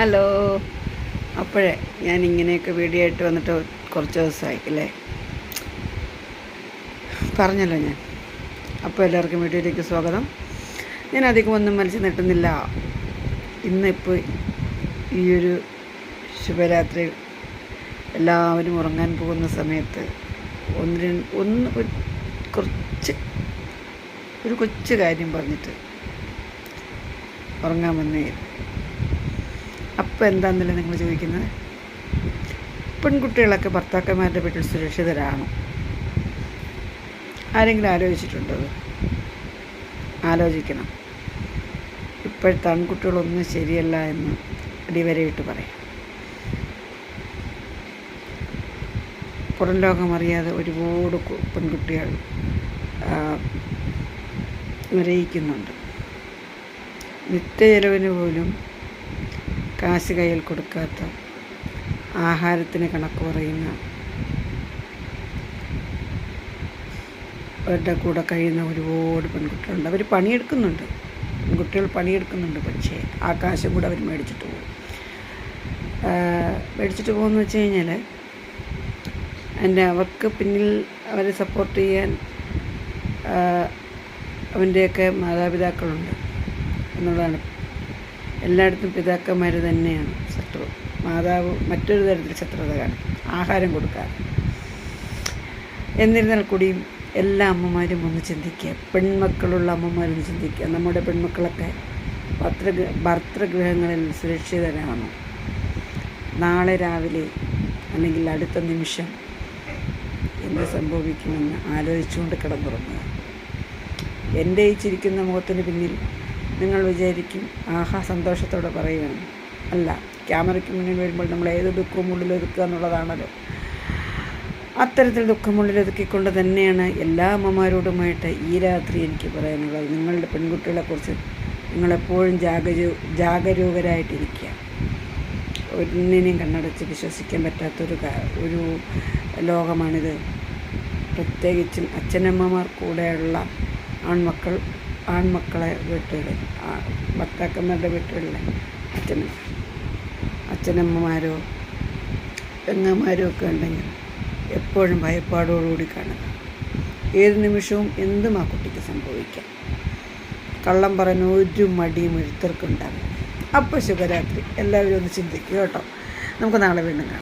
Hello. അപ്പോഴേ ഞാൻ ഇങ്ങനെയൊക്കെ വീഡിയോ ആയിട്ട് വന്നിട്ട് കുറച്ച് ദിവസമായി അല്ലേ, പറഞ്ഞല്ലോ ഞാൻ. അപ്പോൾ എല്ലാവർക്കും വീഡിയോയിലേക്ക് സ്വാഗതം. ഞാൻ അധികം ഒന്നും മനസ്സിൽ നിട്ടുന്നില്ല. ഇന്നിപ്പോൾ ഈ ഒരു ശുഭരാത്രി എല്ലാവരും ഉറങ്ങാൻ പോകുന്ന സമയത്ത് ഒരു കൊച്ചു കാര്യം പറഞ്ഞിട്ട് ഉറങ്ങാൻ വന്നേ. അപ്പോൾ എന്താണെന്നല്ലേ നിങ്ങൾ ചോദിക്കുന്നത്? പെൺകുട്ടികളൊക്കെ ഭർത്താക്കന്മാരുടെ വീട്ടിൽ സുരക്ഷിതരാണോ? ആരെങ്കിലും ആലോചിച്ചിട്ടുണ്ടോ? ആലോചിക്കണം. ഇപ്പോഴത്തെ ആൺകുട്ടികളൊന്നും ശരിയല്ല എന്ന് അടിവരയിട്ട് പറയാം. പുറം ലോകം അറിയാതെ ഒരുപാട് പെൺകുട്ടികൾ വിരയിക്കുന്നുണ്ട്. നിത്യചെലവിന് പോലും കാശ് കയ്യിൽ കൊടുക്കാത്ത, ആഹാരത്തിന് കണക്ക് പറയുന്ന, അവരുടെ കൂടെ കഴിയുന്ന ഒരുപാട് പെൺകുട്ടികളുണ്ട്. അവർ പണിയെടുക്കുന്നുണ്ട്, പെൺകുട്ടികൾ പണിയെടുക്കുന്നുണ്ട്. പക്ഷേ ആ കാശും കൂടെ അവർ മേടിച്ചിട്ട് പോകുമെന്ന് വെച്ച് കഴിഞ്ഞാൽ അവർക്ക് പിന്നിൽ അവരെ സപ്പോർട്ട് ചെയ്യാൻ അവൻ്റെയൊക്കെ മാതാപിതാക്കളുണ്ട് എന്നുള്ളതാണ്. എല്ലായിടത്തും പിതാക്കന്മാർ തന്നെയാണ് ശത്രു. മാതാവ് മറ്റൊരു തരത്തിൽ ശത്രുത കാണും, ആഹാരം കൊടുക്കാതെ. എന്നിരുന്നാൽ കൂടിയും എല്ലാ അമ്മമാരും ഒന്ന് ചിന്തിക്കുക, പെൺമക്കളുള്ള അമ്മമാരൊന്ന് ചിന്തിക്കുക. നമ്മുടെ പെൺമക്കളൊക്കെ ഭർത്തൃഗൃഹങ്ങളിൽ സുരക്ഷിതരാണോ? നാളെ രാവിലെ അല്ലെങ്കിൽ അടുത്ത നിമിഷം എന്ത് സംഭവിക്കുമെന്ന് ആലോചിച്ചുകൊണ്ട് കിടന്നുറങ്ങുക. എൻ്റെ ഈ ചിരിക്കുന്ന മുഖത്തിന് പിന്നിൽ നിങ്ങൾ വിചാരിക്കും, ആഹാ സന്തോഷത്തോടെ പറയുകയാണ്. അല്ല, ക്യാമറയ്ക്ക് മുന്നിൽ വരുമ്പോൾ നമ്മൾ ഏത് ദുഃഖവും ഉള്ളിലൊതുക്കുക എന്നുള്ളതാണല്ലോ. അത്തരത്തിൽ ദുഃഖമുള്ളിലൊതുക്കിക്കൊണ്ട് തന്നെയാണ് എല്ലാ അമ്മമാരോടുമായിട്ട് ഈ രാത്രി എനിക്ക് പറയാനുള്ളത്. നിങ്ങളുടെ പെൺകുട്ടികളെക്കുറിച്ച് നിങ്ങളെപ്പോഴും ജാഗരൂകരായിട്ടിരിക്കുക. ഒന്നിനെയും കണ്ണടച്ച് വിശ്വസിക്കാൻ പറ്റാത്തൊരു ലോകമാണിത്. പ്രത്യേകിച്ചും അച്ഛനമ്മമാർ കൂടെയുള്ള ആൺമക്കളെ വീട്ടുകളിൽ, ഭർത്താക്കന്മാരുടെ വീട്ടുകളിലെ അച്ഛനമ്മമാരോ പെങ്ങന്മാരോ ഒക്കെ ഉണ്ടെങ്കിൽ എപ്പോഴും ഭയപ്പാടോടുകൂടി കാണുക. ഏത് നിമിഷവും എന്തും ആ കുട്ടിക്ക് സംഭവിക്കാം. കള്ളം പറയുന്ന ഒരു മടിയും എഴുത്തർക്കുണ്ടാകും. അപ്പോൾ ശുഭരാത്രി. എല്ലാവരും ഒന്ന് ചിന്തിക്കുക കേട്ടോ. നമുക്ക് നാളെ വീണ്ടും കാണാം.